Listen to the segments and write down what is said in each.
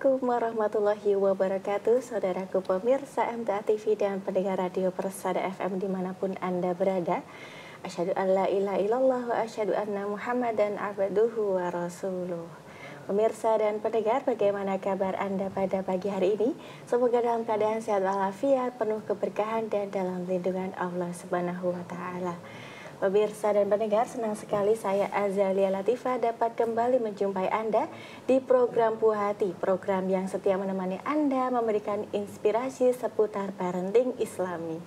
Assalamualaikum warahmatullahi wabarakatuh. Saudaraku pemirsa MTA TV dan pendengar radio Persada FM dimanapun Anda berada. Asyhadu an la ilaha illallah wa asyhadu anna Muhammadan abduhu wa rasuluh. Pemirsa dan pendengar, bagaimana kabar Anda pada pagi hari ini? Semoga dalam keadaan sehat walafiat, penuh keberkahan dan dalam lindungan Allah Subhanahu wa taala. Pemirsa dan pendengar, senang sekali saya Azalia Latifah dapat kembali menjumpai Anda di program Buah Hati, program yang setia menemani Anda memberikan inspirasi seputar parenting Islami.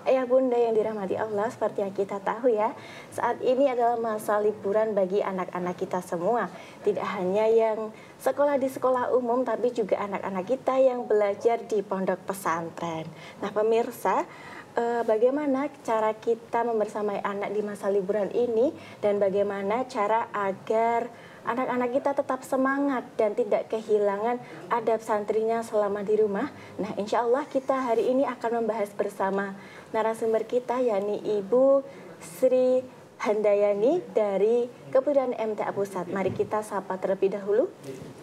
Ayah bunda yang dirahmati Allah, seperti yang kita tahu ya, saat ini adalah masa liburan bagi anak-anak kita semua. Tidak hanya yang sekolah di sekolah umum, tapi juga anak-anak kita yang belajar di pondok pesantren. Nah pemirsa, bagaimana cara kita membersamai anak di masa liburan ini, dan bagaimana cara agar anak-anak kita tetap semangat dan tidak kehilangan adab santrinya selama di rumah. Nah insya Allah kita hari ini akan membahas bersama narasumber kita, yakni Ibu Sri Handayani dari Kepudaan MTA Pusat. Mari kita sapa terlebih dahulu.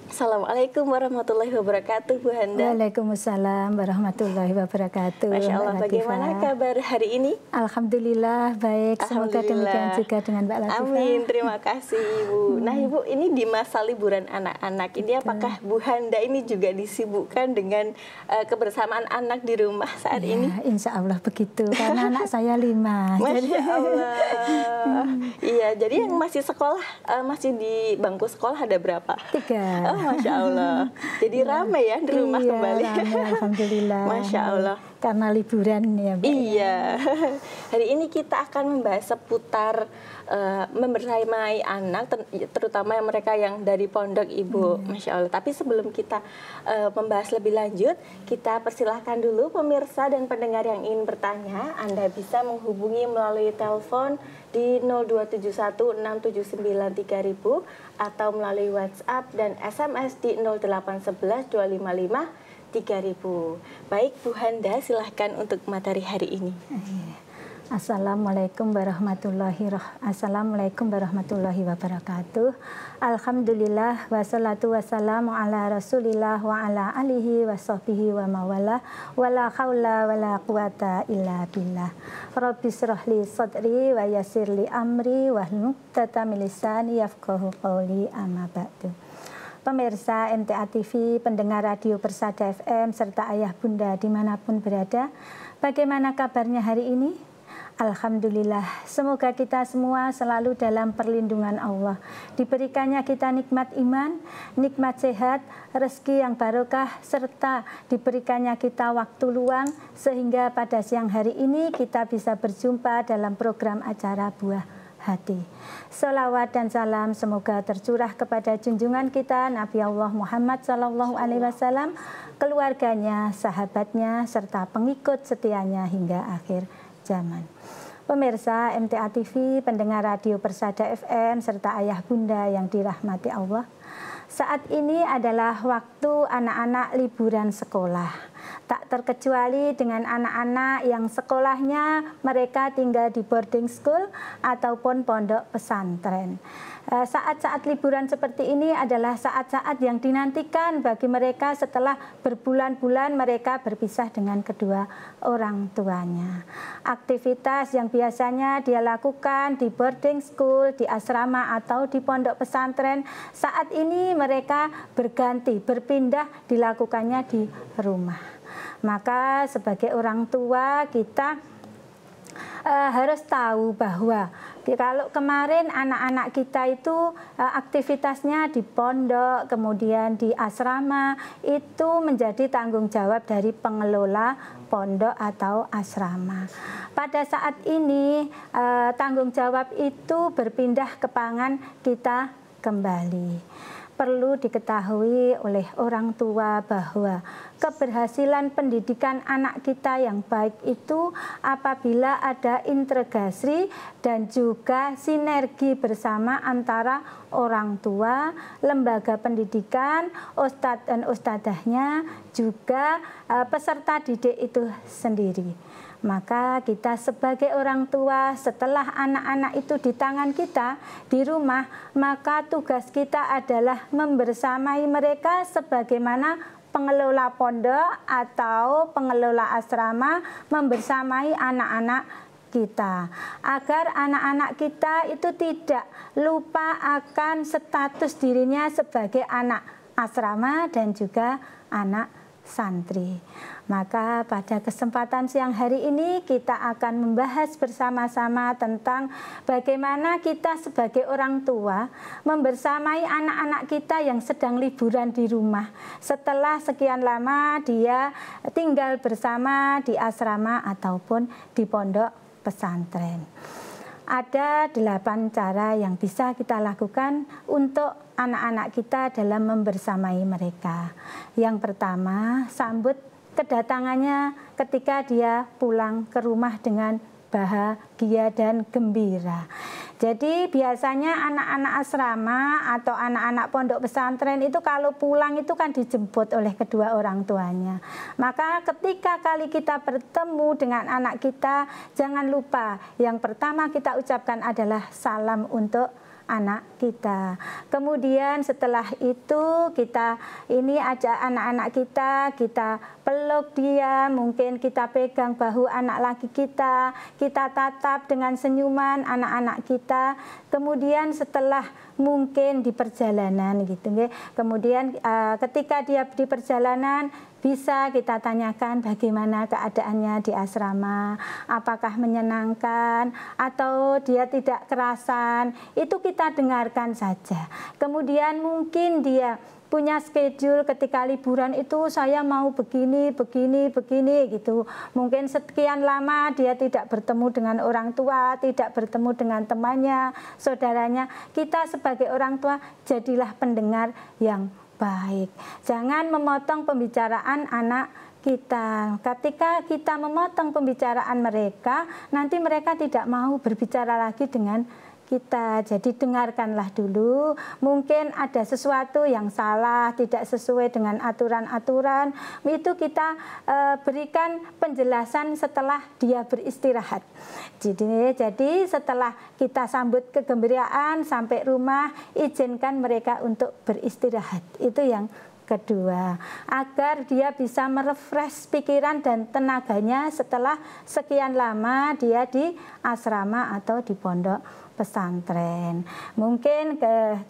Assalamualaikum warahmatullahi wabarakatuh, Bu Handa. Waalaikumsalam warahmatullahi wabarakatuh. Masya Allah, bagaimana kabar hari ini? Alhamdulillah baik. Semoga demikian juga dengan Mbak Latifah. Amin, terima kasih Ibu. Nah Ibu, ini di masa liburan anak-anak ini, apakah Bu Handa ini juga disibukkan dengan kebersamaan anak di rumah saat ini? Insya Allah begitu, karena anak saya 5. Masya Allah. Iya, jadi yang masih sekolah, masih di bangku sekolah ada berapa? 3. Oh, Masya Allah. Jadi ramai ya di rumah kembali. Ramai, alhamdulillah. Masya Allah. Karena liburan ya, Mbak. Iya. Hari ini kita akan membahas seputar membersamai anak, terutama mereka yang dari pondok, Ibu. Masya Allah. Tapi sebelum kita membahas lebih lanjut, kita persilahkan dulu pemirsa dan pendengar yang ingin bertanya. Anda bisa menghubungi melalui telepon di 02716793.000 atau melalui WhatsApp dan SMS di 08112553000. Baik Bu Handa, silahkan untuk materi hari ini. Assalamualaikum warahmatullahi wabarakatuh. Alhamdulillah wassalatu wassalamu ala rasulillah wa ala alihi wa sahbihi wa mawala wa la hawla wa la quwata illa billah. Rabbi syrahli sadri wa yassirli amri wa hlul 'uqdatam min lisani yafqahu qawli, amma ba'du. Pemirsa MTA TV, pendengar radio Persada FM, serta ayah bunda dimanapun berada, bagaimana kabarnya hari ini? Alhamdulillah, semoga kita semua selalu dalam perlindungan Allah. Diberikannya kita nikmat iman, nikmat sehat, rezeki yang barokah, serta diberikannya kita waktu luang, sehingga pada siang hari ini kita bisa berjumpa dalam program acara Buah Hati. Salawat dan salam semoga tercurah kepada junjungan kita Nabi Allah Muhammad SAW, keluarganya, sahabatnya, serta pengikut setianya hingga akhir zaman. Pemirsa MTA TV, pendengar radio Persada FM, serta ayah bunda yang dirahmati Allah, saat ini adalah waktu anak-anak liburan sekolah. Tak terkecuali dengan anak-anak yang sekolahnya mereka tinggal di boarding school ataupun pondok pesantren. Saat-saat liburan seperti ini adalah saat-saat yang dinantikan bagi mereka setelah berbulan-bulan mereka berpisah dengan kedua orang tuanya. Aktivitas yang biasanya dia lakukan di boarding school, di asrama atau di pondok pesantren, saat ini mereka berganti, berpindah dilakukannya di rumah. Maka sebagai orang tua kita harus tahu bahwa kalau kemarin anak-anak kita itu aktivitasnya di pondok, kemudian di asrama, itu menjadi tanggung jawab dari pengelola pondok atau asrama. Pada saat ini tanggung jawab itu berpindah ke tangan kita kembali. Perlu diketahui oleh orang tua bahwa keberhasilan pendidikan anak kita yang baik itu apabila ada integrasi dan juga sinergi bersama antara orang tua, lembaga pendidikan, ustadz dan ustadzahnya, juga peserta didik itu sendiri. Maka kita sebagai orang tua, setelah anak-anak itu di tangan kita di rumah, maka tugas kita adalah membersamai mereka sebagaimana pengelola pondok atau pengelola asrama membersamai anak-anak kita, agar anak-anak kita itu tidak lupa akan status dirinya sebagai anak asrama dan juga anak santri. Maka pada kesempatan siang hari ini kita akan membahas bersama-sama tentang bagaimana kita sebagai orang tua membersamai anak-anak kita yang sedang liburan di rumah setelah sekian lama dia tinggal bersama di asrama ataupun di pondok pesantren. Ada 8 cara yang bisa kita lakukan untuk anak-anak kita dalam membersamai mereka. Yang pertama, sambut kedatangannya ketika dia pulang ke rumah dengan bahagia dan gembira. Jadi biasanya anak-anak asrama atau anak-anak pondok pesantren itu kalau pulang itu kan dijemput oleh kedua orang tuanya. Maka ketika kali kita bertemu dengan anak kita, jangan lupa yang pertama kita ucapkan adalah salam untuk anak kita. Kemudian setelah itu kita ini ajak anak-anak kita peluk dia, mungkin kita pegang bahu anak laki kita tatap dengan senyuman anak-anak kita. Kemudian setelah mungkin di perjalanan gitu, kemudian ketika dia di perjalanan bisa kita tanyakan bagaimana keadaannya di asrama, apakah menyenangkan atau dia tidak kerasan, itu kita dengarkan saja. Kemudian mungkin dia punya schedule ketika liburan itu saya mau begini gitu. Mungkin sekian lama dia tidak bertemu dengan orang tua, tidak bertemu dengan temannya, saudaranya. Kita sebagai orang tua jadilah pendengar yang baik. Jangan memotong pembicaraan anak kita. Ketika kita memotong pembicaraan mereka, nanti mereka tidak mau berbicara lagi dengan kita. Jadi dengarkanlah dulu, mungkin ada sesuatu yang salah, tidak sesuai dengan aturan-aturan, itu kita berikan penjelasan setelah dia beristirahat. Jadi setelah kita sambut kegembiraan sampai rumah, izinkan mereka untuk beristirahat. Itu yang kedua, agar dia bisa merefresh pikiran dan tenaganya setelah sekian lama dia di asrama atau di pondok pesantren. Mungkin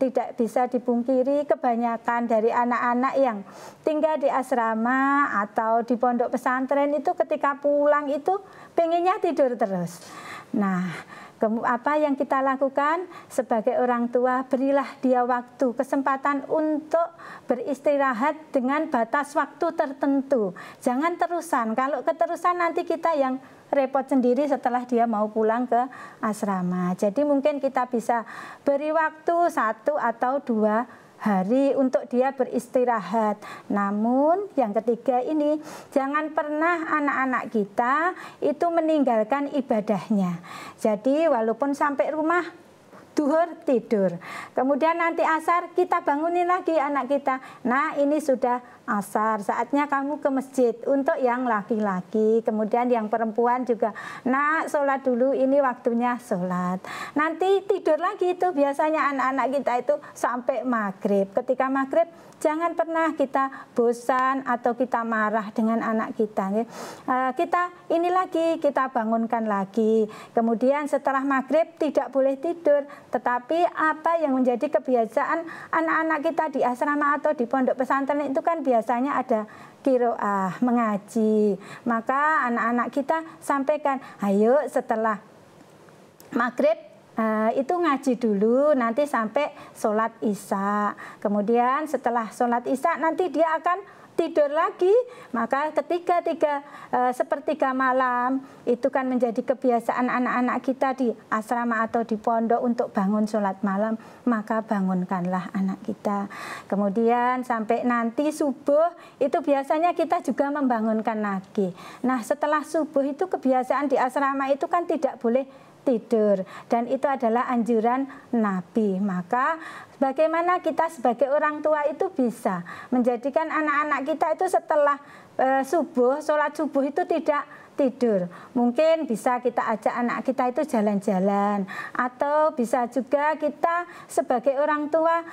tidak bisa dipungkiri kebanyakan dari anak-anak yang tinggal di asrama atau di pondok pesantren itu ketika pulang itu pengennya tidur terus. Nah, apa yang kita lakukan sebagai orang tua, berilah dia waktu, kesempatan untuk beristirahat dengan batas waktu tertentu. Jangan terusan, kalau keterusan nanti kita yang repot sendiri setelah dia mau pulang ke asrama. Jadi mungkin kita bisa beri waktu 1 atau 2 hari untuk dia beristirahat. Namun yang ketiga ini, jangan pernah anak-anak kita itu meninggalkan ibadahnya. Jadi walaupun sampai rumah duhur tidur, kemudian nanti asar kita bangunin lagi anak kita. Nah, ini sudah asar, saatnya kamu ke masjid untuk yang laki-laki. Kemudian yang perempuan juga, nak sholat dulu, ini waktunya sholat. Nanti tidur lagi. Itu biasanya anak-anak kita itu sampai maghrib. Ketika maghrib jangan pernah kita bosan atau kita marah dengan anak kita. Kita ini lagi, kita bangunkan lagi. Kemudian setelah maghrib tidak boleh tidur, tetapi apa yang menjadi kebiasaan anak-anak kita di asrama atau di pondok pesantren itu kan biasanya ada qiraah, mengaji. Maka anak-anak kita sampaikan, ayo setelah maghrib itu ngaji dulu, nanti sampai sholat isya. Kemudian setelah sholat isya nanti dia akan tidur lagi. Maka ketika sepertiga malam itu kan menjadi kebiasaan anak-anak kita di asrama atau di pondok untuk bangun sholat malam. Maka bangunkanlah anak kita. Kemudian sampai nanti subuh itu biasanya kita juga membangunkan lagi. Nah, setelah subuh itu kebiasaan di asrama itu kan tidak boleh tidur, dan itu adalah anjuran Nabi. Maka bagaimana kita sebagai orang tua itu bisa menjadikan anak-anak kita itu setelah subuh, sholat subuh itu tidak tidur. Mungkin bisa kita ajak anak kita itu jalan-jalan, atau bisa juga kita sebagai orang tua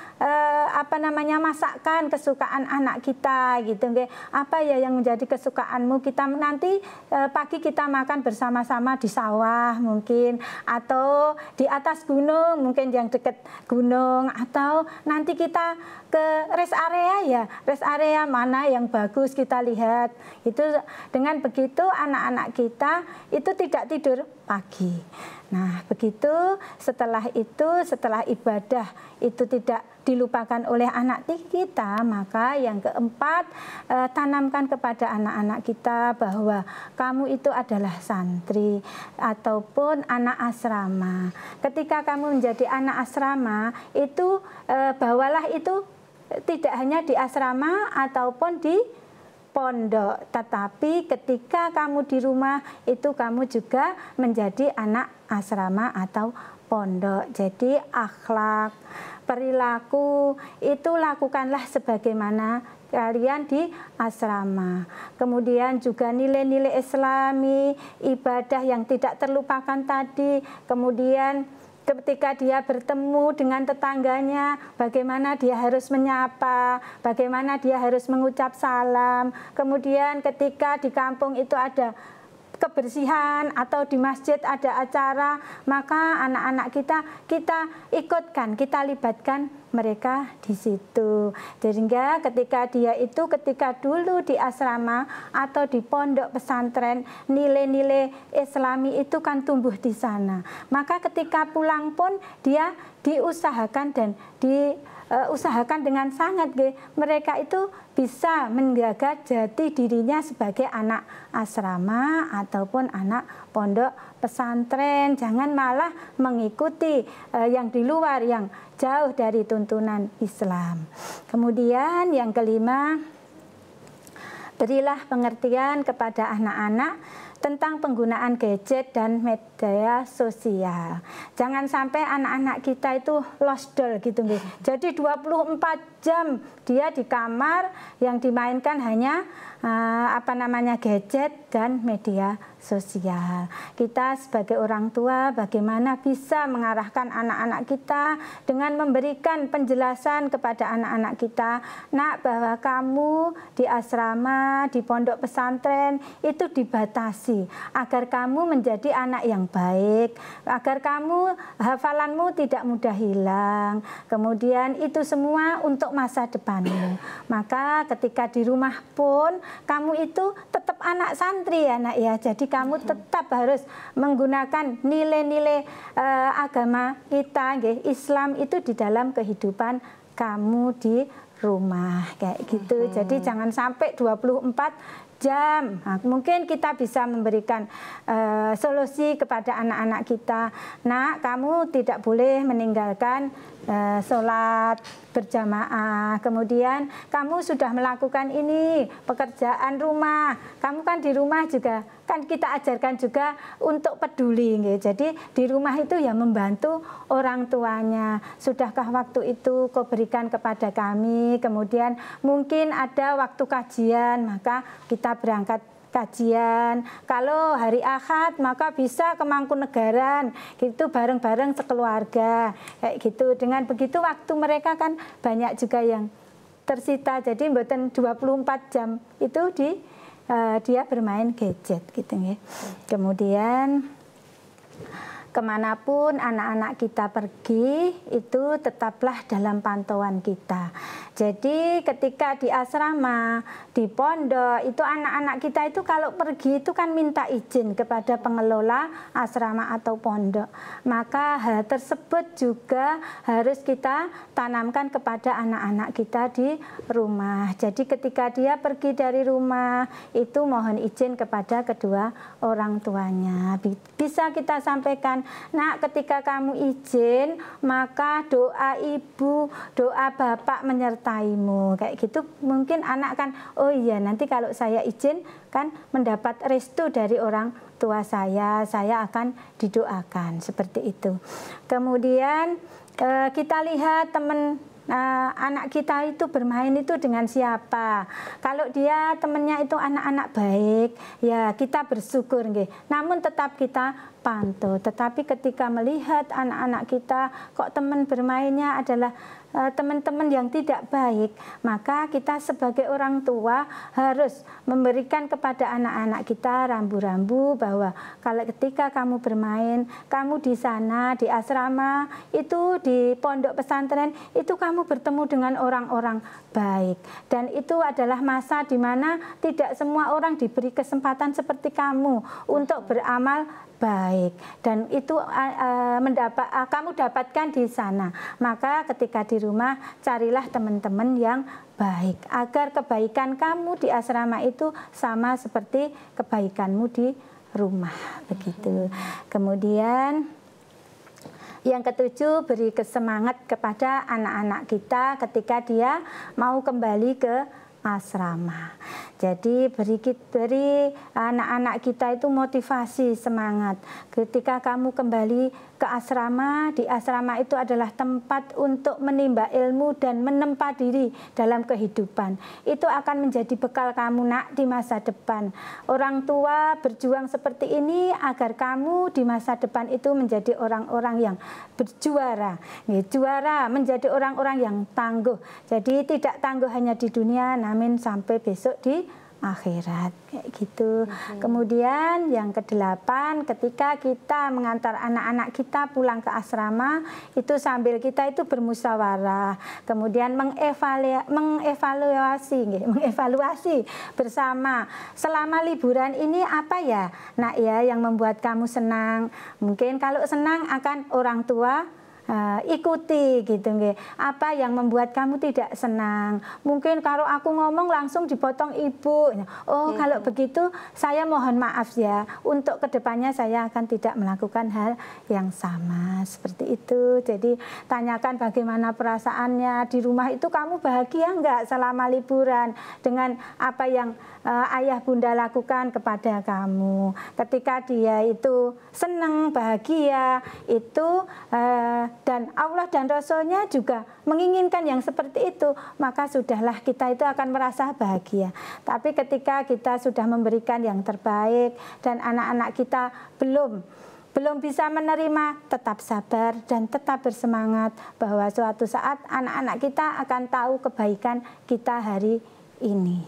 masakkan kesukaan anak kita gitu. Apa ya yang menjadi kesukaanmu, kita nanti pagi kita makan bersama-sama di sawah mungkin, atau di atas gunung mungkin yang dekat gunung, atau nanti kita ke rest area mana yang bagus kita lihat. Itu dengan begitu anak-anak kita itu tidak tidur pagi. Nah, begitu setelah ibadah itu tidak dilupakan oleh anak kita, maka yang keempat, tanamkan kepada anak-anak kita bahwa kamu itu adalah santri ataupun anak asrama. Ketika kamu menjadi anak asrama, itu bawalah itu tidak hanya di asrama ataupun di pondok, tetapi ketika kamu di rumah itu kamu juga menjadi anak asrama atau pondok. Jadi akhlak, perilaku itu lakukanlah sebagaimana kalian di asrama. Kemudian juga nilai-nilai Islami, ibadah yang tidak terlupakan tadi. Kemudian ketika dia bertemu dengan tetangganya, bagaimana dia harus menyapa, bagaimana dia harus mengucap salam. Kemudian ketika di kampung itu ada kebersihan atau di masjid ada acara, maka anak-anak kita ikutkan, kita libatkan mereka di situ. Sehingga ketika dulu di asrama atau di pondok pesantren, nilai-nilai Islami itu kan tumbuh di sana. Maka ketika pulang pun dia diusahakan dan usahakan dengan sangat, mereka itu bisa menjaga jati dirinya sebagai anak asrama ataupun anak pondok pesantren. Jangan malah mengikuti yang di luar, yang jauh dari tuntunan Islam. Kemudian yang kelima, berilah pengertian kepada anak-anak tentang penggunaan gadget dan media sosial. Jangan sampai anak-anak kita itu lost doll gitu. Jadi 24 jam dia di kamar, yang dimainkan hanya gadget dan media sosial. Kita sebagai orang tua bagaimana bisa mengarahkan anak-anak kita dengan memberikan penjelasan kepada anak-anak kita, nak, bahwa kamu di asrama, di pondok pesantren itu dibatasi agar kamu menjadi anak yang baik, agar kamu hafalanmu tidak mudah hilang. Kemudian itu semua untuk masa depanmu. Maka ketika di rumah pun kamu itu tetap anak santri ya nak ya. Jadi kamu tetap harus menggunakan nilai-nilai agama kita, Islam itu di dalam kehidupan kamu di rumah kayak gitu. Jadi jangan sampai 24 jam. Nah, mungkin kita bisa memberikan solusi kepada anak-anak kita. Nak, kamu tidak boleh meninggalkan sholat berjamaah. Kemudian kamu sudah melakukan ini, pekerjaan rumah. Kamu kan di rumah juga, kan kita ajarkan juga untuk peduli. Jadi di rumah itu ya membantu orang tuanya. Sudahkah waktu itu kau berikan kepada kami? Kemudian mungkin ada waktu kajian, maka kita berangkat kajian. Kalau hari Ahad maka bisa ke Mangkunegaran gitu, bareng-bareng sekeluarga kayak gitu. Dengan begitu waktu mereka kan banyak juga yang tersita. Jadi mboten 24 jam itu dia bermain gadget gitu ya. Kemudian kemanapun anak-anak kita pergi itu tetaplah dalam pantauan kita. Jadi ketika di asrama, di pondok itu anak-anak kita itu kalau pergi itu kan minta izin kepada pengelola asrama atau pondok. Maka hal tersebut juga harus kita tanamkan kepada anak-anak kita di rumah. Jadi ketika dia pergi dari rumah itu mohon izin kepada kedua orang tuanya. Bisa kita sampaikan, nak, ketika kamu izin maka doa ibu, doa bapak menyertaimu kayak gitu. Mungkin anak kan, oh iya nanti kalau saya izin kan mendapat restu dari orang tua saya akan didoakan seperti itu. Kemudian kita lihat teman anak kita itu bermain itu dengan siapa. Kalau dia temennya itu anak-anak baik, ya kita bersyukur nggih. Namun tetap kita pantau. Tetapi ketika melihat anak-anak kita kok teman bermainnya adalah teman-teman yang tidak baik, maka kita sebagai orang tua harus memberikan kepada anak-anak kita rambu-rambu bahwa kalau ketika kamu bermain, kamu di sana, di asrama, itu di pondok pesantren, itu kamu bertemu dengan orang-orang baik. Dan itu adalah masa di mana tidak semua orang diberi kesempatan seperti kamu untuk beramal baik, dan itu kamu dapatkan di sana. Maka ketika di rumah carilah teman-teman yang baik agar kebaikan kamu di asrama itu sama seperti kebaikanmu di rumah, begitu. Kemudian yang ketujuh, beri semangat kepada anak-anak kita ketika dia mau kembali ke asrama. Jadi beri anak-anak kita itu motivasi, semangat. Ketika kamu kembali ke asrama, di asrama itu adalah tempat untuk menimba ilmu dan menempa diri dalam kehidupan. Itu akan menjadi bekal kamu nak di masa depan. Orang tua berjuang seperti ini agar kamu di masa depan itu menjadi orang-orang yang berjuara. Juara, menjadi orang-orang yang tangguh. Jadi tidak tangguh hanya di dunia, namun sampai besok di akhirat, kayak gitu. Kemudian yang kedelapan, ketika kita mengantar anak-anak kita pulang ke asrama, itu sambil kita itu bermusyawarah, kemudian mengevaluasi bersama selama liburan ini apa ya nak ya yang membuat kamu senang. Mungkin kalau senang akan orang tua ikuti gitu nggih. Apa yang membuat kamu tidak senang? Mungkin kalau aku ngomong langsung dipotong ibu. Oh, kalau begitu saya mohon maaf ya. Untuk kedepannya saya akan tidak melakukan hal yang sama seperti itu. Jadi tanyakan bagaimana perasaannya di rumah itu, kamu bahagia enggak selama liburan dengan apa yang ayah bunda lakukan kepada kamu. Ketika dia itu senang, bahagia, itu dan Allah dan Rasulnya juga menginginkan yang seperti itu, maka sudahlah kita itu akan merasa bahagia. Tapi ketika kita sudah memberikan yang terbaik dan anak-anak kita belum bisa menerima, tetap sabar dan tetap bersemangat bahwa suatu saat anak-anak kita akan tahu kebaikan kita hari ini.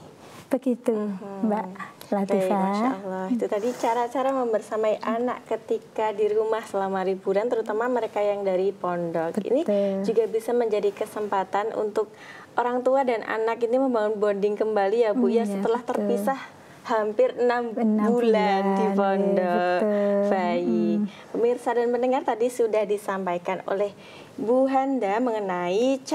Begitu, Mbak Latifah. Masya Allah. Itu tadi cara-cara membersamai anak ketika di rumah selama liburan, terutama mereka yang dari pondok. Betul. Ini juga bisa menjadi kesempatan untuk orang tua dan anak ini membangun bonding kembali ya Bu, ya setelah terpisah hampir 6 bulan di pondok. Baik. Pemirsa dan pendengar, tadi sudah disampaikan oleh Bu Handa mengenai 8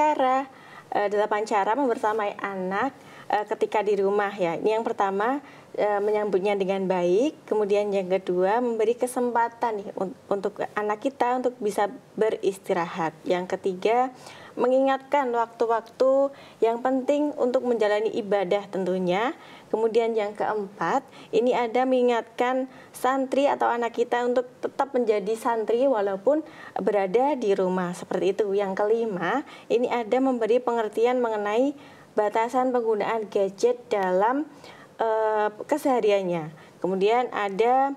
cara membersamai anak ketika di rumah ya. Ini yang pertama, menyambutnya dengan baik. Kemudian yang kedua, memberi kesempatan nih untuk anak kita untuk bisa beristirahat. Yang ketiga, mengingatkan waktu-waktu yang penting untuk menjalani ibadah tentunya. Kemudian yang keempat, ini ada mengingatkan santri atau anak kita untuk tetap menjadi santri walaupun berada di rumah. Seperti itu. Yang kelima, ini ada memberi pengertian mengenai batasan penggunaan gadget dalam kesehariannya. Kemudian ada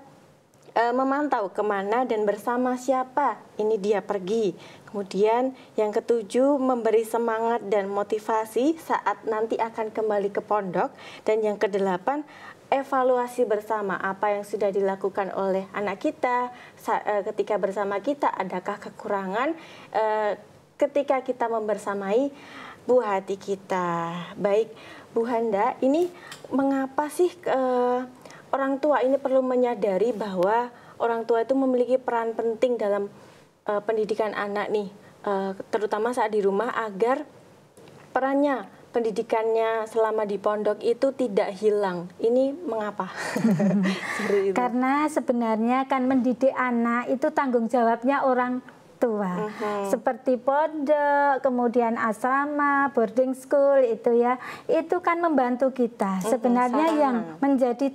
memantau kemana dan bersama siapa ini dia pergi. Kemudian yang ketujuh, memberi semangat dan motivasi saat nanti akan kembali ke pondok. Dan yang kedelapan, evaluasi bersama apa yang sudah dilakukan oleh anak kita ketika bersama kita, adakah kekurangan ketika kita membersamai buah hati kita. Baik, Bu Handa, ini mengapa sih orang tua ini perlu menyadari bahwa orang tua itu memiliki peran penting dalam pendidikan anak nih, terutama saat di rumah, agar perannya pendidikannya selama di pondok itu tidak hilang. Ini mengapa? Karena sebenarnya kan mendidik anak itu tanggung jawabnya orang tua, seperti pondok, kemudian asrama, boarding school itu ya, itu kan membantu kita. Sebenarnya yang menjadi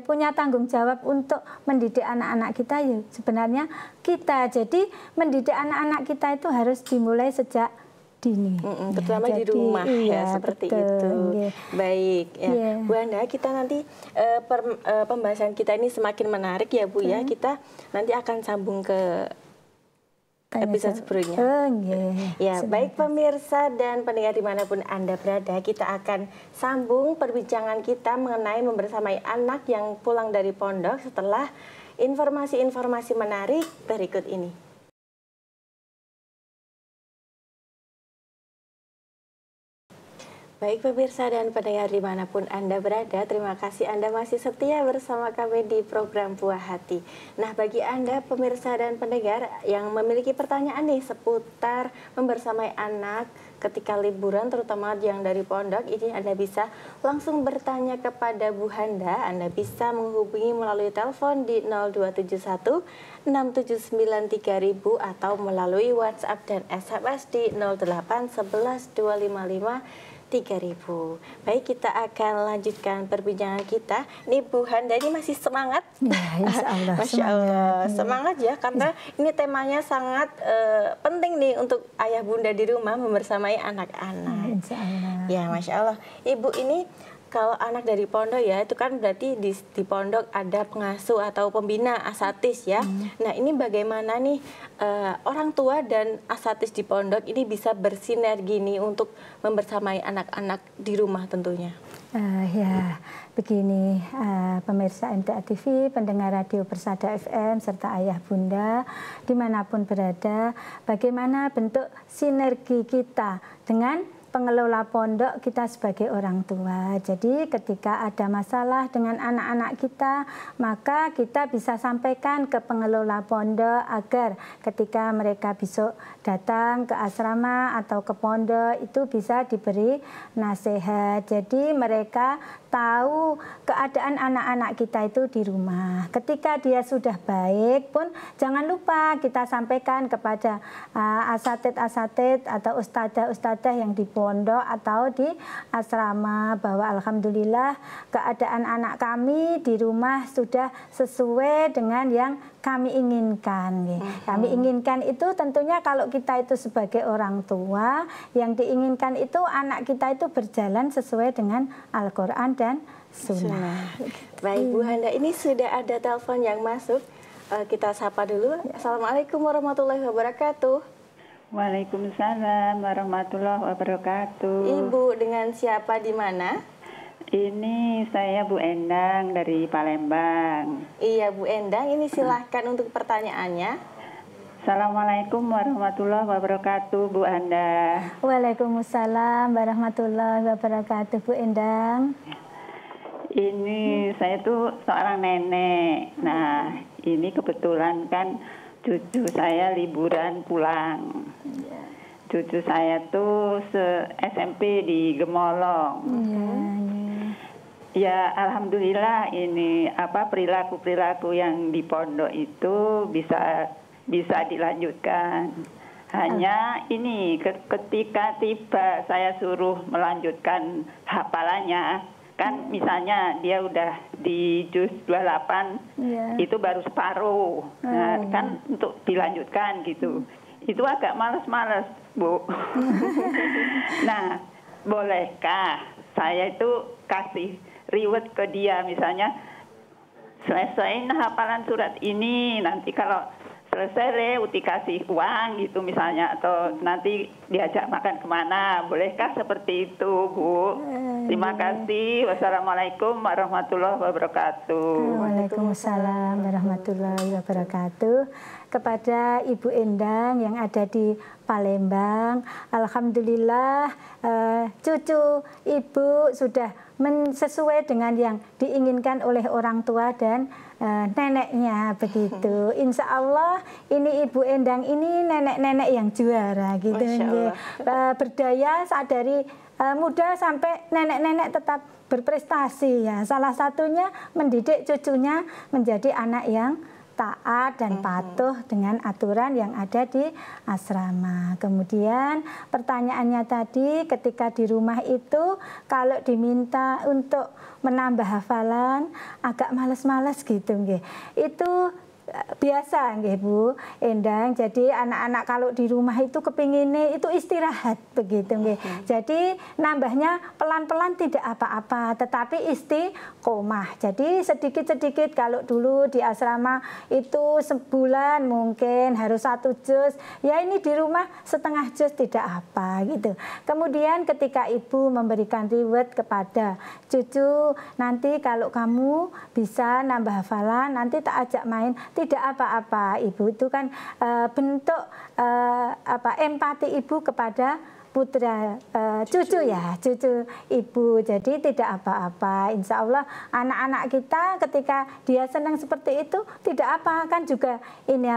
punya tanggung jawab untuk mendidik anak-anak kita ya sebenarnya kita. Jadi mendidik anak-anak kita itu harus dimulai sejak dini. Terutama di rumah ya, seperti itu. Baik ya, Bu Anda, kita nanti pembahasan kita ini semakin menarik ya Bu ya. Kita nanti akan sambung ke episode sebelumnya. Ya, baik pemirsa dan pendengar dimanapun Anda berada, kita akan sambung perbincangan kita mengenai membersamai anak yang pulang dari pondok setelah informasi-informasi menarik berikut ini. Baik pemirsa dan pendengar dimanapun Anda berada, terima kasih Anda masih setia bersama kami di program Buah Hati. Nah, bagi Anda pemirsa dan pendengar yang memiliki pertanyaan nih seputar membersamai anak ketika liburan, terutama yang dari pondok, ini Anda bisa langsung bertanya kepada Bu Handa. Anda bisa menghubungi melalui telepon di 0271 679 3000 atau melalui WhatsApp dan SMS di 08 11 255 3000. Baik, kita akan lanjutkan perbincangan kita. Nih Bu Handa ini masih semangat? Ya, insya Allah. Masya Allah, semangat ya, karena ini temanya sangat penting nih untuk ayah bunda di rumah membersamai anak-anak. Insya Allah. Ya, Masya Allah. Ibu ini kalau anak dari pondok ya, itu kan berarti di pondok ada pengasuh atau pembina asatis ya. Nah, ini bagaimana nih orang tua dan asatis di pondok ini bisa bersinergi nih untuk membersamai anak-anak di rumah tentunya? Ya, begini pemirsa MTA TV, pendengar radio Persada FM, serta ayah bunda dimanapun berada, bagaimana bentuk sinergi kita dengan pengelola pondok kita sebagai orang tua. Jadi ketika ada masalah dengan anak-anak kita, maka kita bisa sampaikan ke pengelola pondok agar ketika mereka besok datang ke asrama atau ke pondok itu bisa diberi nasihat. Jadi mereka tahu keadaan anak-anak kita itu di rumah. Ketika dia sudah baik pun jangan lupa kita sampaikan kepada asatid-asatid atau ustadzah-ustadzah yang di pondok atau di asrama bahwa alhamdulillah keadaan anak kami di rumah sudah sesuai dengan yang kami inginkan. Kami inginkan itu tentunya kalau kita itu sebagai orang tua, yang diinginkan itu anak kita itu berjalan sesuai dengan Al-Quran dan Sunnah. Baik Bu Handa, ini sudah ada telepon yang masuk. Kita sapa dulu. Assalamualaikum warahmatullahi wabarakatuh. Waalaikumsalam warahmatullahi wabarakatuh. Ibu dengan siapa di mana? Ini saya Bu Endang dari Palembang. Iya Bu Endang, ini silahkan untuk pertanyaannya. Assalamualaikum warahmatullahi wabarakatuh Bu Anda. Waalaikumsalam warahmatullahi wabarakatuh Bu Endang. Ini saya tuh seorang nenek. Nah ini kebetulan kan cucu saya liburan pulang. Cucu saya tuh SMP di Gemolong. Ya alhamdulillah ini perilaku-perilaku yang di pondok itu bisa dilanjutkan. Hanya ini ketika tiba saya suruh melanjutkan hafalannya, kan misalnya dia udah di juz 28 itu baru separuh. Nah, kan untuk dilanjutkan gitu. Itu agak males-males, Bu. Nah, bolehkah saya itu kasih reward ke dia, misalnya selesaiin hafalan surat ini, nanti kalau selesai dikasih uang gitu misalnya, atau nanti diajak makan kemana, bolehkah seperti itu Bu? Terima kasih. Wassalamualaikum warahmatullahi wabarakatuh. Waalaikumsalam warahmatullahi wabarakatuh. Kepada Ibu Endang yang ada di Palembang, alhamdulillah cucu Ibu sudah sesuai dengan yang diinginkan oleh orang tua dan neneknya begitu. Insya Allah ini Ibu Endang ini nenek-nenek yang juara gitu. Berdaya dari muda sampai nenek-nenek tetap berprestasi ya. Salah satunya mendidik cucunya menjadi anak yang taat dan patuh dengan aturan yang ada di asrama. Kemudian pertanyaannya tadi, ketika di rumah itu kalau diminta untuk menambah hafalan agak males-males gitu, itu biasa nggih Bu Endang. Jadi anak-anak kalau di rumah itu kepinginnya itu istirahat begitu nggih. Jadi nambahnya pelan-pelan tidak apa-apa, tetapi istiqomah. Jadi sedikit-sedikit, kalau dulu di asrama itu sebulan mungkin harus 1 juz, ya ini di rumah setengah juz tidak apa gitu. Kemudian ketika ibu memberikan reward kepada cucu, nanti kalau kamu bisa nambah hafalan, nanti tak ajak main, tidak apa-apa. Ibu itu kan bentuk empati ibu kepada putra cucu ya, cucu ibu. Jadi tidak apa-apa. Insya Allah anak-anak kita ketika dia senang seperti itu tidak apa, kan juga ini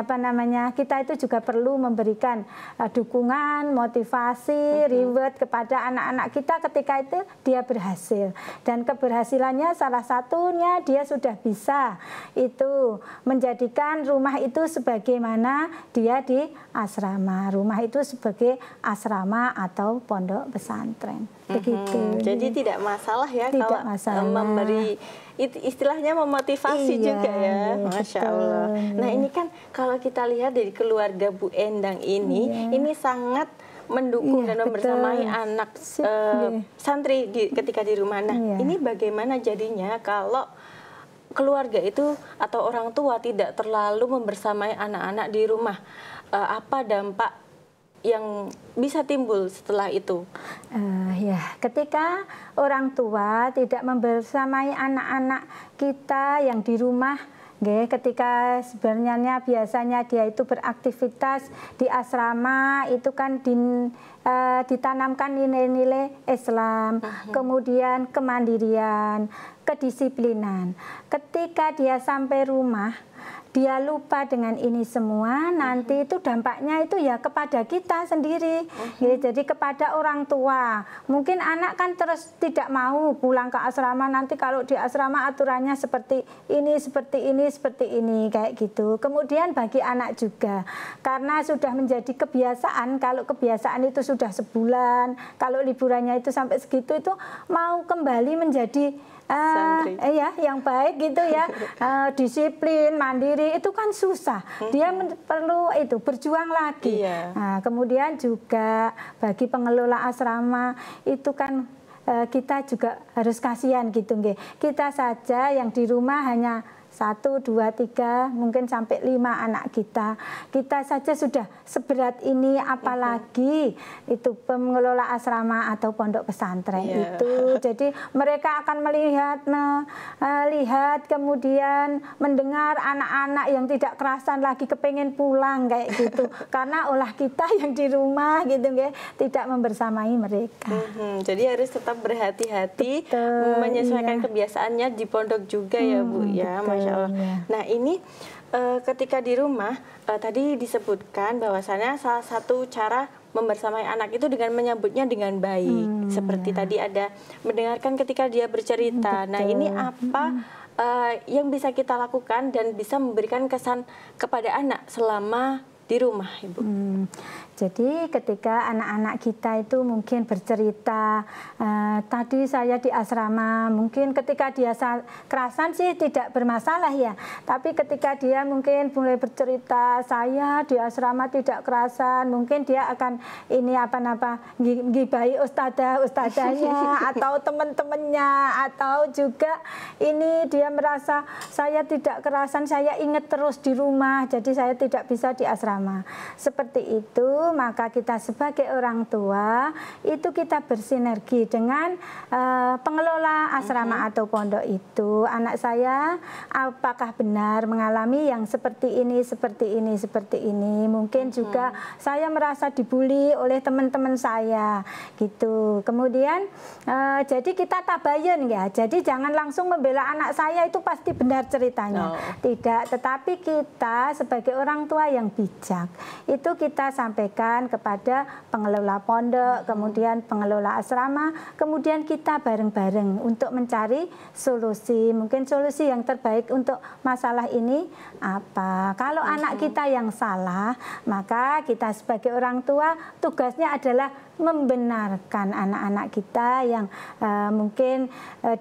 kita itu juga perlu memberikan dukungan, motivasi, reward kepada anak-anak kita ketika itu dia berhasil. Dan keberhasilannya salah satunya dia sudah bisa itu menjadikan rumah itu sebagaimana dia di asrama. Rumah itu sebagai asrama atau pondok pesantren. Begitu. Jadi tidak masalah ya tidak kalau masalah. memberi istilahnya memotivasi juga ya. Masya Allah. Nah ini kan kalau kita lihat dari keluarga Bu Endang ini sangat mendukung dan membersamai anak santri ketika di rumah. Nah ini bagaimana jadinya kalau keluarga itu atau orang tua tidak terlalu membersamai anak-anak di rumah? Apa dampak yang bisa timbul setelah itu? Ketika orang tua tidak membersamai anak-anak kita yang di rumah, ketika sebenarnya biasanya dia itu beraktivitas di asrama, itu kan ditanamkan nilai-nilai Islam, kemudian kemandirian, kedisiplinan. Ketika dia sampai rumah, dia lupa dengan ini semua, nanti itu dampaknya itu ya kepada kita sendiri, jadi kepada orang tua. Mungkin anak kan terus tidak mau pulang ke asrama, nanti kalau di asrama aturannya seperti ini, kayak gitu. Kemudian bagi anak juga, karena sudah menjadi kebiasaan, kalau kebiasaan itu sudah sebulan, kalau liburannya itu sampai segitu, itu mau kembali menjadi yang baik gitu ya, disiplin, mandiri, itu kan susah. Dia perlu itu berjuang lagi. Nah, kemudian juga bagi pengelola asrama itu kan kita juga harus kasihan gitu nggih. Kita saja yang di rumah hanya 1, 2, 3, mungkin sampai 5 anak kita. Kita saja sudah seberat ini, apalagi itu pengelola asrama atau pondok pesantren itu. Jadi mereka akan melihat kemudian mendengar anak-anak yang tidak kerasan lagi kepengen pulang kayak gitu. Karena olah kita yang di rumah gitu tidak membersamai mereka. Jadi harus tetap berhati-hati menyesuaikan kebiasaannya di pondok juga ya Bu ya. Masya Allah. Nah ini ketika di rumah tadi disebutkan bahwasannya salah satu cara membersamai anak itu dengan menyambutnya dengan baik. Seperti tadi ada mendengarkan ketika dia bercerita. Nah ini apa yang bisa kita lakukan dan bisa memberikan kesan kepada anak selama di rumah, Ibu? Jadi ketika anak-anak kita itu mungkin bercerita, tadi saya di asrama, mungkin ketika dia kerasan sih tidak bermasalah ya. Tapi ketika dia mungkin mulai bercerita, saya di asrama tidak kerasan, mungkin dia akan ini gibahi ustadzahnya atau teman-temannya, atau juga ini dia merasa saya tidak kerasan, saya ingat terus di rumah, jadi saya tidak bisa di asrama. Seperti itu, maka kita sebagai orang tua itu kita bersinergi dengan pengelola asrama atau pondok itu. Anak saya apakah benar mengalami yang seperti ini, mungkin juga saya merasa dibully oleh teman-teman saya gitu. Kemudian jadi kita tabayun ya, jadi jangan langsung membela anak saya itu pasti benar ceritanya, tidak, tetapi kita sebagai orang tua yang bijak pajak. Itu kita sampaikan kepada pengelola pondok, kemudian pengelola asrama, kemudian kita bareng-bareng untuk mencari solusi. Mungkin solusi yang terbaik untuk masalah ini apa. Kalau anak kita yang salah, maka kita sebagai orang tua tugasnya adalah membenarkan anak-anak kita yang mungkin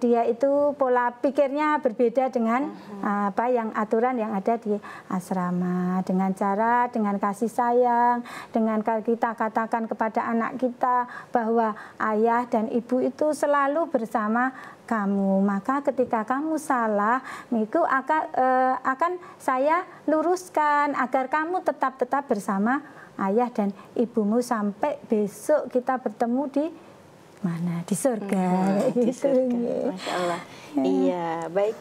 dia itu pola pikirnya berbeda dengan apa yang aturan yang ada di asrama, dengan cara, dengan kasih sayang, dengan kita katakan kepada anak kita bahwa ayah dan ibu itu selalu bersama kamu, maka ketika kamu salah itu akan saya luruskan agar kamu tetap bersama ayah dan ibumu sampai besok kita bertemu di mana, di surga. Di surga. Masya Allah. Iya, baik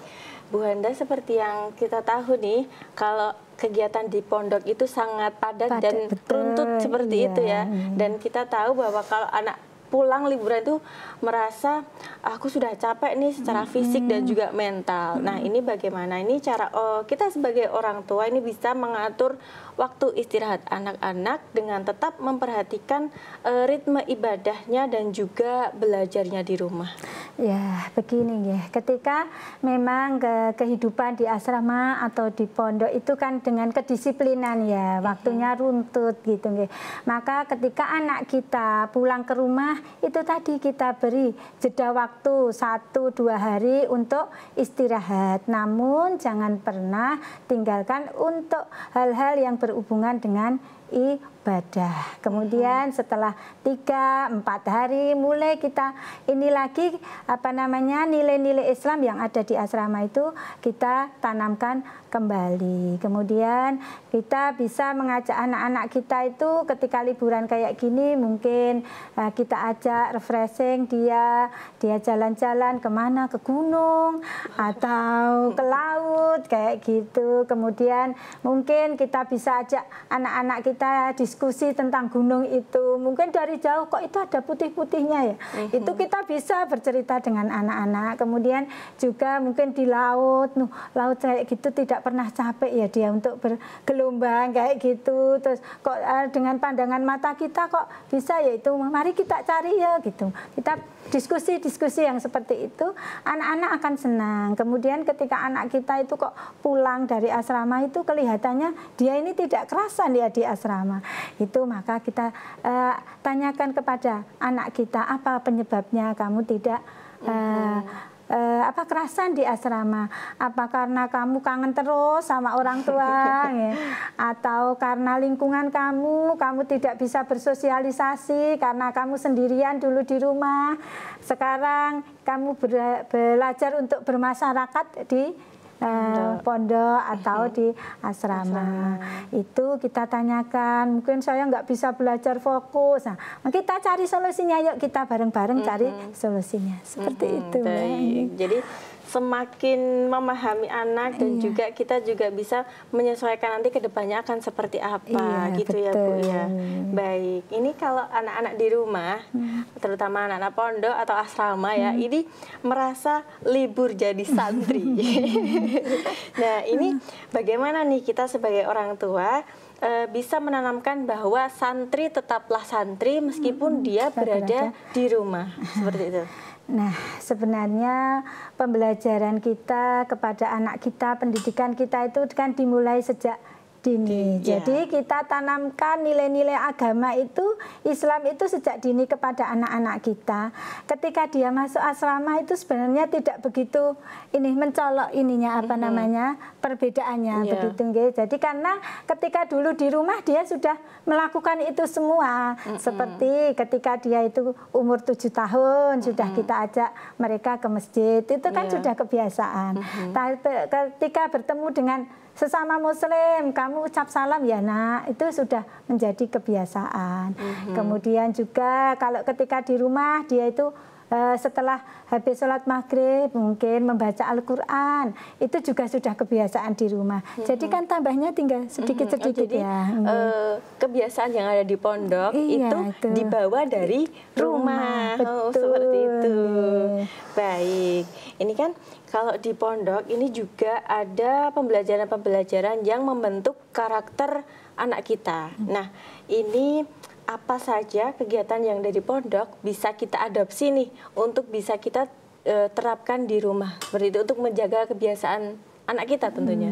Bu Handa, seperti yang kita tahu nih, kalau kegiatan di pondok itu sangat padat dan runtut seperti itu ya. Dan kita tahu bahwa kalau anak pulang liburan itu merasa aku sudah capek nih secara fisik dan juga mental. Nah, ini bagaimana ini cara kita sebagai orang tua ini bisa mengatur waktu istirahat anak-anak dengan tetap memperhatikan ritme ibadahnya dan juga belajarnya di rumah. Ya, begini ya. Ketika memang kehidupan di asrama atau di pondok itu kan dengan kedisiplinan ya, waktunya runtut gitu nggih. Maka ketika anak kita pulang ke rumah itu tadi kita beri jeda waktu 1-2 hari untuk istirahat. Namun jangan pernah tinggalkan untuk hal-hal yang berhubungan dengan ibadah. Kemudian setelah 3-4 hari mulai kita ini lagi nilai-nilai Islam yang ada di asrama itu kita tanamkan kembali. Kemudian kita bisa mengajak anak-anak kita itu ketika liburan kayak gini mungkin kita ajak refreshing dia jalan-jalan kemana, ke gunung atau ke laut kayak gitu. Kemudian mungkin kita bisa ajak anak-anak kita diskusi tentang gunung itu. Mungkin dari jauh kok itu ada putih-putihnya ya. Itu kita bisa bercerita dengan anak-anak. Kemudian juga mungkin di laut, laut kayak gitu tidak pernah capek ya dia untuk bergelombang kayak gitu. Terus kok dengan pandangan mata kita kok bisa ya itu. Mari kita cari ya gitu. Kita diskusi-diskusi yang seperti itu, anak-anak akan senang. Kemudian ketika anak kita itu kok pulang dari asrama itu kelihatannya dia ini tidak kerasan ya di asrama. Itu maka kita tanyakan kepada anak kita apa penyebabnya kamu tidak kerasan di asrama, apa karena kamu kangen terus sama orang tua ya? Atau karena lingkungan kamu tidak bisa bersosialisasi karena kamu sendirian dulu di rumah, sekarang kamu belajar untuk bermasyarakat di pondok atau di asrama. Itu kita tanyakan, mungkin saya nggak bisa belajar fokus. Nah, kita cari solusinya, yuk kita bareng-bareng cari solusinya. Seperti itu. Baik. Jadi semakin memahami anak dan juga kita juga bisa menyesuaikan nanti ke depannya akan seperti apa gitu betul. Ya Bu ya. Baik, ini kalau anak-anak di rumah, terutama anak-anak pondok atau asrama ya, ini merasa libur jadi santri. Nah, ini bagaimana nih kita sebagai orang tua bisa menanamkan bahwa santri tetaplah santri meskipun dia berada di rumah, seperti itu. Nah, sebenarnya pembelajaran kita kepada anak kita, pendidikan kita itu kan dimulai sejak dini. Jadi kita tanamkan nilai-nilai agama itu, Islam itu sejak dini kepada anak-anak kita. Ketika dia masuk asrama itu sebenarnya tidak begitu mencolok perbedaannya begitu nggih. Jadi karena ketika dulu di rumah dia sudah melakukan itu semua. Seperti ketika dia itu umur 7 tahun sudah kita ajak mereka ke masjid. Itu kan sudah kebiasaan. Ketika bertemu dengan sesama muslim, kamu ucap salam ya nak, itu sudah menjadi kebiasaan. Kemudian juga kalau ketika di rumah dia itu setelah habis sholat maghrib mungkin membaca Al-Quran, itu juga sudah kebiasaan di rumah. Jadi kan tambahnya tinggal sedikit-sedikit ya. Kebiasaan yang ada di pondok itu dibawa dari rumah. Seperti itu. Baik, ini kan kalau di pondok ini juga ada pembelajaran-pembelajaran yang membentuk karakter anak kita. Nah, ini apa saja kegiatan yang dari pondok bisa kita adopsi nih untuk bisa kita terapkan di rumah, seperti itu, untuk menjaga kebiasaan anak kita tentunya.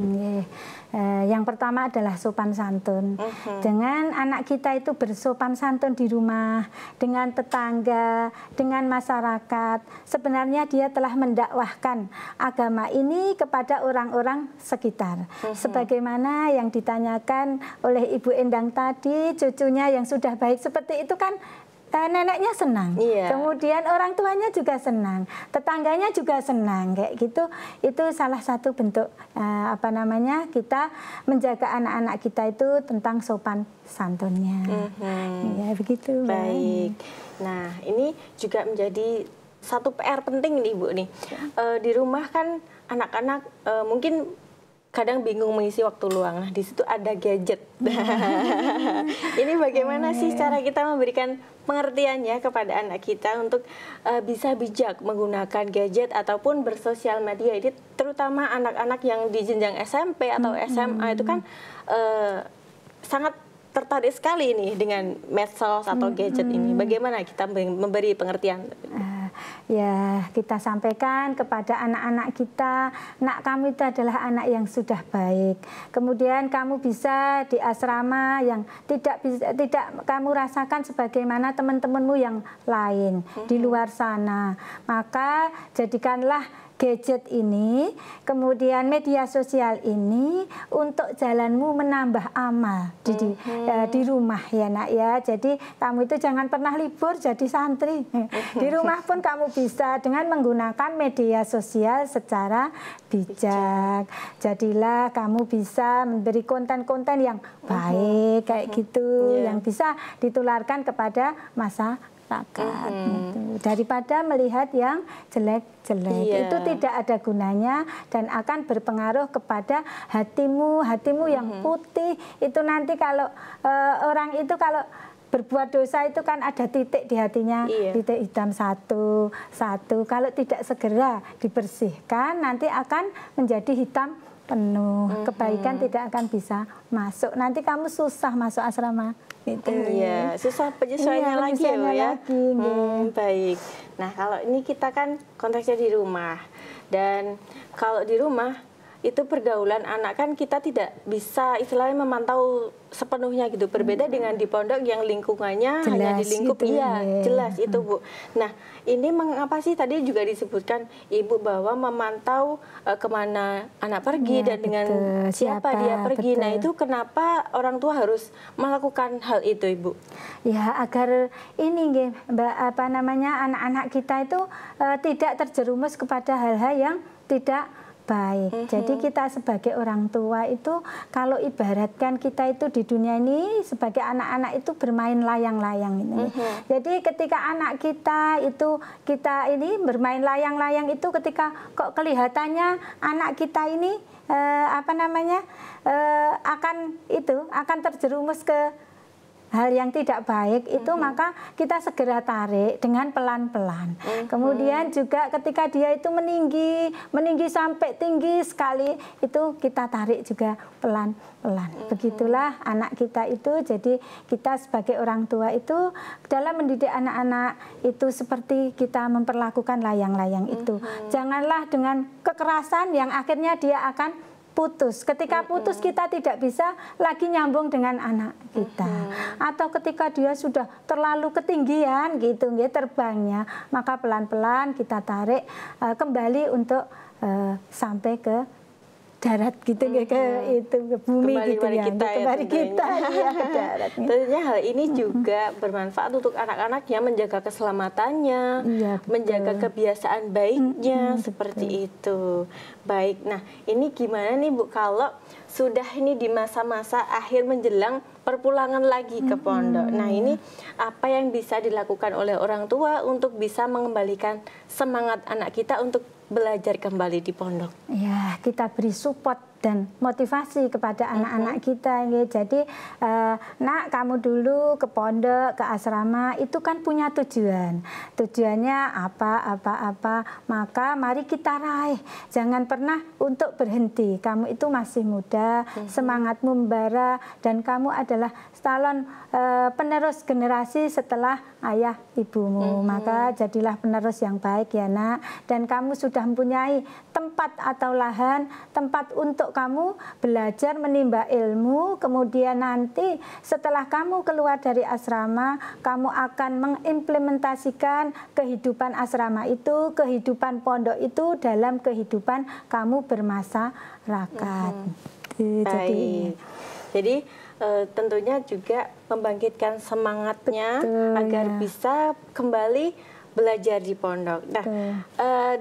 Yang pertama adalah sopan santun. Dengan anak kita itu bersopan santun di rumah, dengan tetangga, dengan masyarakat. Sebenarnya dia telah mendakwahkan agama ini kepada orang-orang sekitar. Sebagaimana yang ditanyakan oleh Ibu Endang tadi, cucunya yang sudah baik seperti itu kan, neneknya senang, kemudian orang tuanya juga senang, tetangganya juga senang, kayak gitu. Itu salah satu bentuk kita menjaga anak-anak kita itu tentang sopan santunnya. Ya begitu. Baik. Nah, ini juga menjadi satu PR penting nih, Bu nih. Di rumah kan anak-anak mungkin kadang bingung mengisi waktu luang. Nah, di situ ada gadget. Ini bagaimana sih cara kita memberikan pengertiannya kepada anak kita untuk bisa bijak menggunakan gadget ataupun bersosial media. Ini terutama anak-anak yang di jenjang SMP atau SMA itu kan sangat tertarik sekali nih dengan medsos atau gadget ini. Bagaimana kita memberi pengertian? Ya, kita sampaikan kepada anak-anak kita, nak, kamu itu adalah anak yang sudah baik. Kemudian kamu bisa di asrama yang tidak kamu rasakan sebagaimana teman-temanmu yang lain di luar sana. Maka jadikanlah gadget ini, kemudian media sosial ini untuk jalanmu menambah amal di rumah ya nak ya. Jadi kamu itu jangan pernah libur jadi santri. Di rumah pun kamu bisa dengan menggunakan media sosial secara bijak. Jadilah kamu bisa memberi konten-konten yang baik kayak gitu, yang bisa ditularkan kepada masyarakat. Daripada melihat yang jelek-jelek, itu tidak ada gunanya dan akan berpengaruh kepada hatimu yang putih. Itu nanti kalau orang itu kalau berbuat dosa itu kan ada titik di hatinya, titik hitam satu. Kalau tidak segera dibersihkan nanti akan menjadi hitam penuh. Kebaikan tidak akan bisa masuk. Nanti kamu susah masuk asrama. Gitu. Iya, susah penyesuaiannya lagi ya. Baik. Nah, kalau ini kita kan konteksnya di rumah, dan kalau di rumah itu pergaulan anak kan kita tidak bisa istilahnya memantau sepenuhnya gitu. Berbeda dengan di pondok yang lingkungannya hanya di lingkup gitu, jelas itu, Bu. Nah, ini mengapa sih tadi juga disebutkan Ibu bahwa memantau kemana anak pergi dan dengan siapa dia pergi. Nah, itu kenapa orang tua harus melakukan hal itu, Ibu? Ya, agar ini Mbak, anak-anak kita itu tidak terjerumus kepada hal-hal yang tidak baik. Jadi kita sebagai orang tua itu kalau ibaratkan kita itu di dunia ini sebagai anak-anak itu bermain layang-layang ini. Jadi ketika anak kita ini bermain layang-layang itu ketika kok kelihatannya anak kita ini akan terjerumus ke hal yang tidak baik itu, maka kita segera tarik dengan pelan-pelan. Kemudian juga ketika dia itu meninggi sampai tinggi sekali, itu kita tarik juga pelan-pelan. Begitulah anak kita itu. Jadi kita sebagai orang tua itu dalam mendidik anak-anak itu seperti kita memperlakukan layang-layang itu. Janganlah dengan kekerasan yang akhirnya dia akan putus. Ketika putus kita tidak bisa lagi nyambung dengan anak kita. Atau ketika dia sudah terlalu ketinggian gitu terbangnya, maka pelan-pelan kita tarik kembali untuk sampai ke darat gitu, ke bumi kembali gitu ya. Kembali kita ya, ke darat. Tentunya hal ini juga bermanfaat untuk anak-anak yang menjaga keselamatannya, menjaga kebiasaan baiknya, seperti itu. Baik, nah ini gimana nih Bu kalau sudah ini di masa-masa akhir menjelang perpulangan lagi ke pondok. Nah, ini apa yang bisa dilakukan oleh orang tua untuk bisa mengembalikan semangat anak kita untuk belajar kembali di pondok? Ya, kita beri support dan motivasi kepada anak-anak kita. Jadi nak, kamu dulu ke pondok, ke asrama itu kan punya tujuan. Tujuannya apa, maka mari kita raih. Jangan pernah untuk berhenti. Kamu itu masih muda, semangatmu membara, dan kamu adalah calon penerus generasi setelah ayah ibumu. Maka jadilah penerus yang baik ya nak. Dan kamu sudah mempunyai tempat atau lahan, tempat untuk kamu belajar menimba ilmu. Kemudian nanti setelah kamu keluar dari asrama, kamu akan mengimplementasikan kehidupan asrama itu, kehidupan pondok itu dalam kehidupan kamu bermasyarakat. Jadi tentunya juga membangkitkan semangatnya. Betul, agar bisa kembali belajar di pondok. Nah,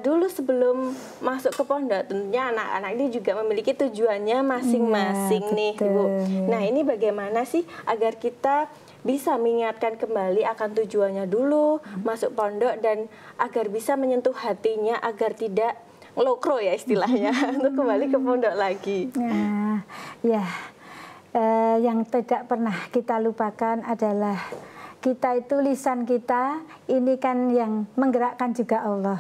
dulu sebelum masuk ke pondok, tentunya anak-anak ini juga memiliki tujuannya masing-masing nih, Ibu. Nah, ini bagaimana sih agar kita bisa mengingatkan kembali akan tujuannya dulu masuk pondok, dan agar bisa menyentuh hatinya agar tidak ngelokro ya istilahnya untuk kembali ke pondok lagi. Yang tidak pernah kita lupakan adalah kita itu, lisan kita ini kan yang menggerakkan juga Allah.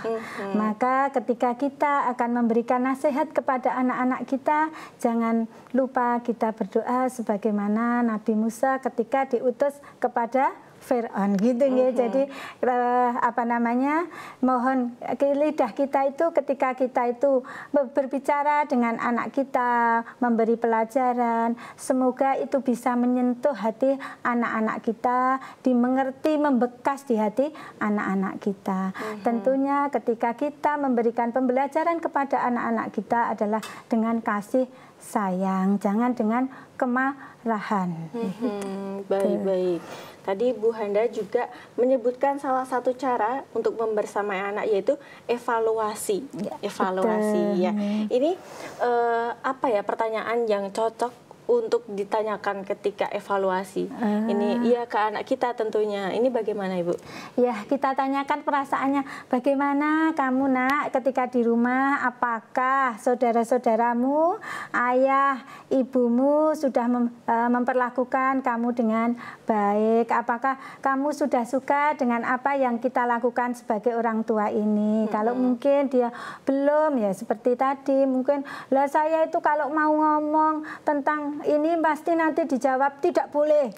Maka ketika kita akan memberikan nasihat kepada anak-anak kita, jangan lupa kita berdoa sebagaimana Nabi Musa ketika diutus kepada Fir'aun gitu ya. Jadi mohon lidah kita itu ketika kita itu berbicara dengan anak kita, memberi pelajaran, semoga itu bisa menyentuh hati anak-anak kita, dimengerti, membekas di hati anak-anak kita. Tentunya ketika kita memberikan pembelajaran kepada anak-anak kita adalah dengan kasih sayang, jangan dengan kemarahan. Baik. Tadi Bu Handa juga menyebutkan salah satu cara untuk membersamai anak, yaitu evaluasi. Ya. Ini pertanyaan yang cocok untuk ditanyakan ketika evaluasi ini ke anak kita tentunya. Ini bagaimana Ibu? Ya, kita tanyakan perasaannya. Bagaimana kamu nak ketika di rumah? Apakah saudara-saudaramu, ayah, ibumu sudah memperlakukan kamu dengan baik? Apakah kamu sudah suka dengan apa yang kita lakukan sebagai orang tua ini? Kalau mungkin dia belum, ya seperti tadi mungkin, lah saya itu kalau mau ngomong tentang ini pasti nanti dijawab tidak boleh.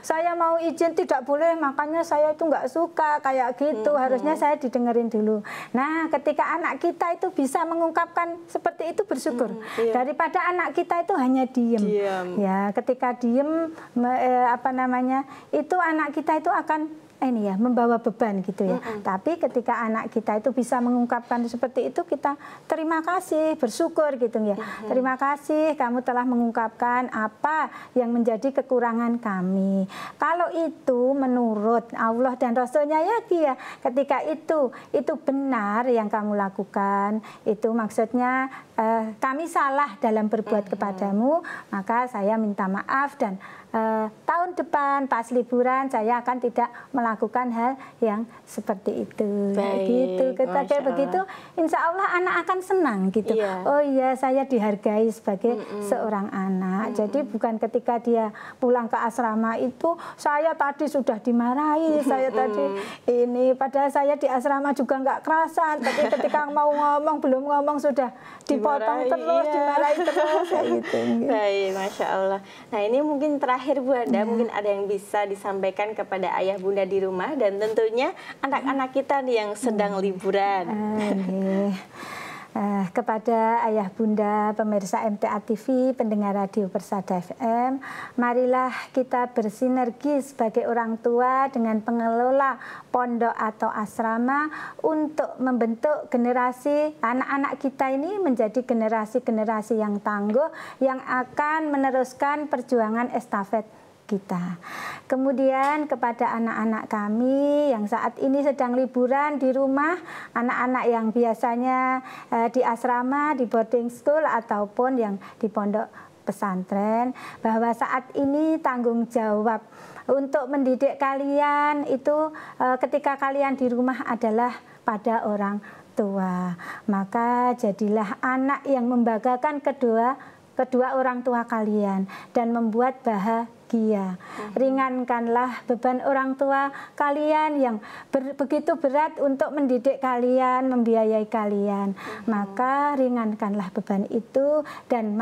Saya mau izin tidak boleh, makanya saya itu nggak suka kayak gitu. Harusnya saya didengerin dulu. Nah, ketika anak kita itu bisa mengungkapkan seperti itu, bersyukur. Daripada anak kita itu hanya diem. Ya, ketika diem itu anak kita itu akan membawa beban gitu ya. Tapi ketika anak kita itu bisa mengungkapkan seperti itu, kita terima kasih, bersyukur gitu ya. Terima kasih kamu telah mengungkapkan apa yang menjadi kekurangan kami. Kalau itu menurut Allah dan Rasulnya ya, ketika itu benar yang kamu lakukan, itu maksudnya kami salah dalam berbuat kepadamu, maka saya minta maaf, dan tahun depan pas liburan saya akan tidak melakukan hal yang seperti itu. Gitu. Kayak begitu, insya Allah anak akan senang gitu. Oh iya, saya dihargai sebagai seorang anak. Jadi bukan ketika dia pulang ke asrama itu saya tadi sudah dimarahi, saya tadi ini, padahal saya di asrama juga nggak kerasan, tapi ketika mau ngomong belum ngomong sudah dipotong terus, dimarahi terus kayak gitu. Baik, Masya Allah. Nah, ini mungkin terakhir Bu Handa, mungkin ada yang bisa disampaikan kepada ayah bunda di rumah dan tentunya anak-anak kita nih yang sedang liburan. Kepada ayah bunda pemirsa MTA TV, pendengar radio Persada FM, marilah kita bersinergi sebagai orang tua dengan pengelola pondok atau asrama untuk membentuk generasi anak-anak kita ini menjadi generasi-generasi yang tangguh yang akan meneruskan perjuangan estafet kita. Kemudian kepada anak-anak kami yang saat ini sedang liburan di rumah, anak-anak yang biasanya di asrama, di boarding school ataupun yang di pondok pesantren, bahwa saat ini tanggung jawab untuk mendidik kalian itu ketika kalian di rumah adalah pada orang tua. Maka jadilah anak yang membanggakan kedua orang tua kalian dan membuat bahagia. Ringankanlah beban orang tua kalian yang begitu berat untuk mendidik kalian, membiayai kalian. Maka ringankanlah beban itu dan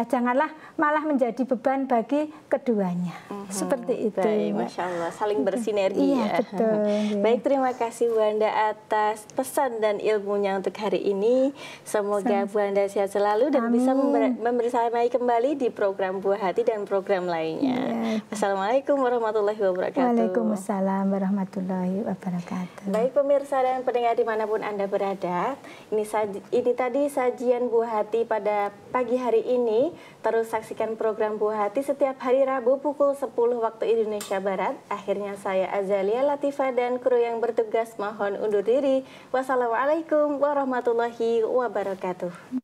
janganlah malah menjadi beban bagi keduanya. Seperti itu. Baik, Masya Allah, saling bersinergi. Iya, ya. betul. Baik, terima kasih Bu Anda atas pesan dan ilmunya untuk hari ini. Semoga Bu Anda sehat selalu dan bisa membersamai kembali di program Buah Hati dan program lainnya. Assalamualaikum warahmatullahi wabarakatuh. Waalaikumsalam warahmatullahi wabarakatuh. Baik pemirsa dan pendengar dimanapun Anda berada, ini tadi sajian Buah Hati pada pagi hari ini. Terus saksikan program Buah Hati setiap hari Rabu pukul 10 waktu Indonesia Barat. Akhirnya saya Azalia Latifah dan kru yang bertugas mohon undur diri. Wassalamualaikum warahmatullahi wabarakatuh.